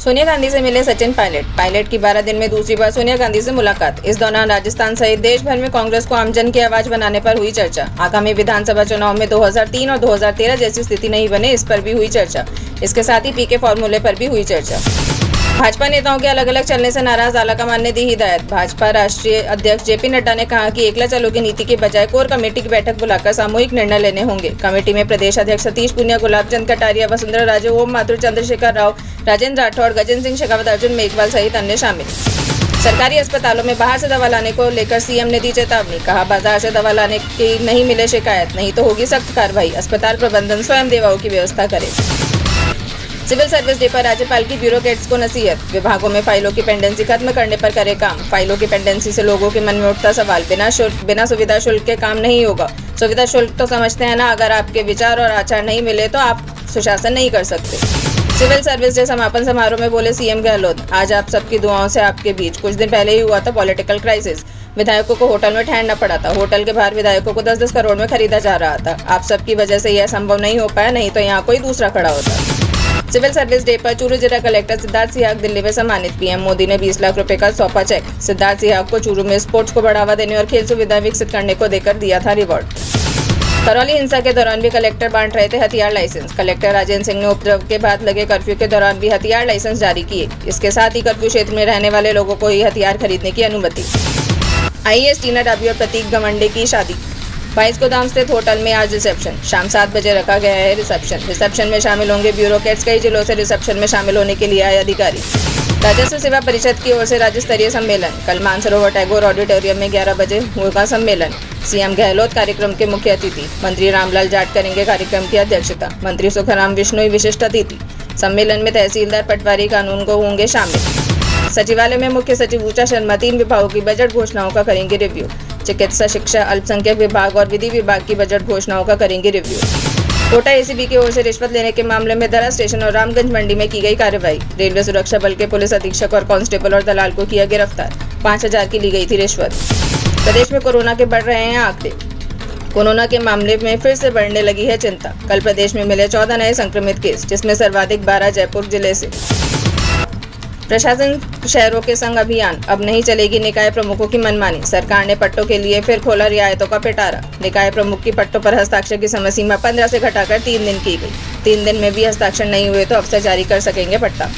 सोनिया गांधी से मिले सचिन पायलट की 12 दिन में दूसरी बार सोनिया गांधी से मुलाकात। इस दौरान राजस्थान सहित देश भर में कांग्रेस को आमजन की आवाज बनाने पर हुई चर्चा। आगामी विधानसभा चुनाव में 2003 और 2013 जैसी स्थिति नहीं बने, इस पर भी हुई चर्चा। इसके साथ ही पीके फॉर्मूले पर भी हुई चर्चा। भाजपा नेताओं के अलग अलग चलने से नाराज आलाकमान ने दी हिदायत। भाजपा राष्ट्रीय अध्यक्ष जेपी नड्डा ने कहा कि एकला चलो की नीति के बजाय कोर कमेटी की बैठक बुलाकर सामूहिक निर्णय लेने होंगे। कमेटी में प्रदेश अध्यक्ष सतीश पूनिया, गुलाब चंद कटारिया, वसुंधरा राजे, ओम माथुर, चंद्रशेखर राव, राजेंद्र राठौड़, गजेंद्र सिंह शेखावत, अर्जुन मेघवाल सहित अन्य शामिल। सरकारी अस्पतालों में बाहर से दवा लाने को लेकर सीएम ने दी चेतावनी। कहा, बाजार से दवा लाने की नहीं मिले शिकायत, नहीं तो होगी सख्त कार्रवाई। अस्पताल प्रबंधन स्वयं दवाओं की व्यवस्था करे। सिविल सर्विस डे पर राज्यपाल की ब्यूरोक्रेट्स को नसीहत। विभागों में फाइलों की पेंडेंसी खत्म करने पर करे काम। फाइलों की पेंडेंसी से लोगों के मन में उठता सवाल, बिना सुविधा शुल्क के काम नहीं होगा। सुविधा शुल्क तो समझते हैं ना, अगर आपके विचार और आचार नहीं मिले तो आप सुशासन नहीं कर सकते। सिविल सर्विस डे समापन समारोह में बोले सीएम गहलोत, आज आप सबकी दुआओं से आपके बीच। कुछ दिन पहले ही हुआ था पॉलिटिकल क्राइसिस। विधायकों को होटल में ठहरना पड़ा था। होटल के बाहर विधायकों को 10-10 करोड़ में खरीदा जा रहा था। आप सबकी वजह से यह संभव नहीं हो पाया, नहीं तो यहाँ कोई दूसरा खड़ा होता। सिविल सर्विस डे पर चूरू जिला कलेक्टर सिद्धार्थ सिहाग दिल्ली में सम्मानित। पीएम मोदी ने 20 लाख रुपए का सौंपा चेक। सिद्धार्थ सिहाग को चूरू में स्पोर्ट्स को बढ़ावा देने और खेल सुविधाएं विकसित करने को देकर दिया था रिवॉर्ड। करौली हिंसा के दौरान भी कलेक्टर बांट रहे थे हथियार लाइसेंस। कलेक्टर राजेंद्र सिंह ने उपद्रव के बाद लगे कर्फ्यू के दौरान भी हथियार लाइसेंस जारी किए। इसके साथ ही कर्फ्यू क्षेत्र में रहने वाले लोगों को ही हथियार खरीदने की अनुमति। आईएएस टीना डाबी और प्रतीक गवंडे की शादी। 22 गोदाम स्थित होटल में आज रिसेप्शन। शाम 7 बजे रखा गया है रिसेप्शन में शामिल होंगे ब्यूरोक्रेट्स। कई जिलों से रिसेप्शन में शामिल होने के लिए आए अधिकारी। राजस्व सेवा परिषद की ओर से राज्य स्तरीय सम्मेलन। कल मानसरोवर टैगोर ऑडिटोरियम में 11 बजे होगा सम्मेलन। सीएम गहलोत कार्यक्रम के मुख्य अतिथि। मंत्री रामलाल जाट करेंगे कार्यक्रम की अध्यक्षता। मंत्री सुखराम विश्नोई विशिष्ट अतिथि। सम्मेलन में तहसीलदार, पटवारी, कानून को होंगे शामिल। सचिवालय में मुख्य सचिव ऊषा शर्मा 3 विभागों की बजट घोषणाओं का करेंगे रिव्यू। चिकित्सा, शिक्षा, अल्पसंख्यक विभाग और विधि विभाग की बजट घोषणाओं का करेंगे रिव्यू। कोटा एसीबी की ओर से रिश्वत लेने के मामले में दरा स्टेशन और रामगंज मंडी में की गई कार्रवाई। रेलवे सुरक्षा बल के पुलिस अधीक्षक और कांस्टेबल और दलाल को किया गिरफ्तार। 5000 की ली गई थी रिश्वत। प्रदेश में कोरोना के बढ़ रहे हैं आंकड़े। कोरोना के मामले में फिर से बढ़ने लगी है चिंता। कल प्रदेश में मिले 14 नए संक्रमित केस, जिसमें सर्वाधिक 12 जयपुर जिले से। प्रशासन शहरों के संग अभियान। अब नहीं चलेगी निकाय प्रमुखों की मनमानी। सरकार ने पट्टों के लिए फिर खोला रियायतों का पिटारा। निकाय प्रमुख की पट्टों पर हस्ताक्षर की समय सीमा 15 से घटाकर 3 दिन की गई। 3 दिन में भी हस्ताक्षर नहीं हुए तो अफसर जारी कर सकेंगे पट्टा।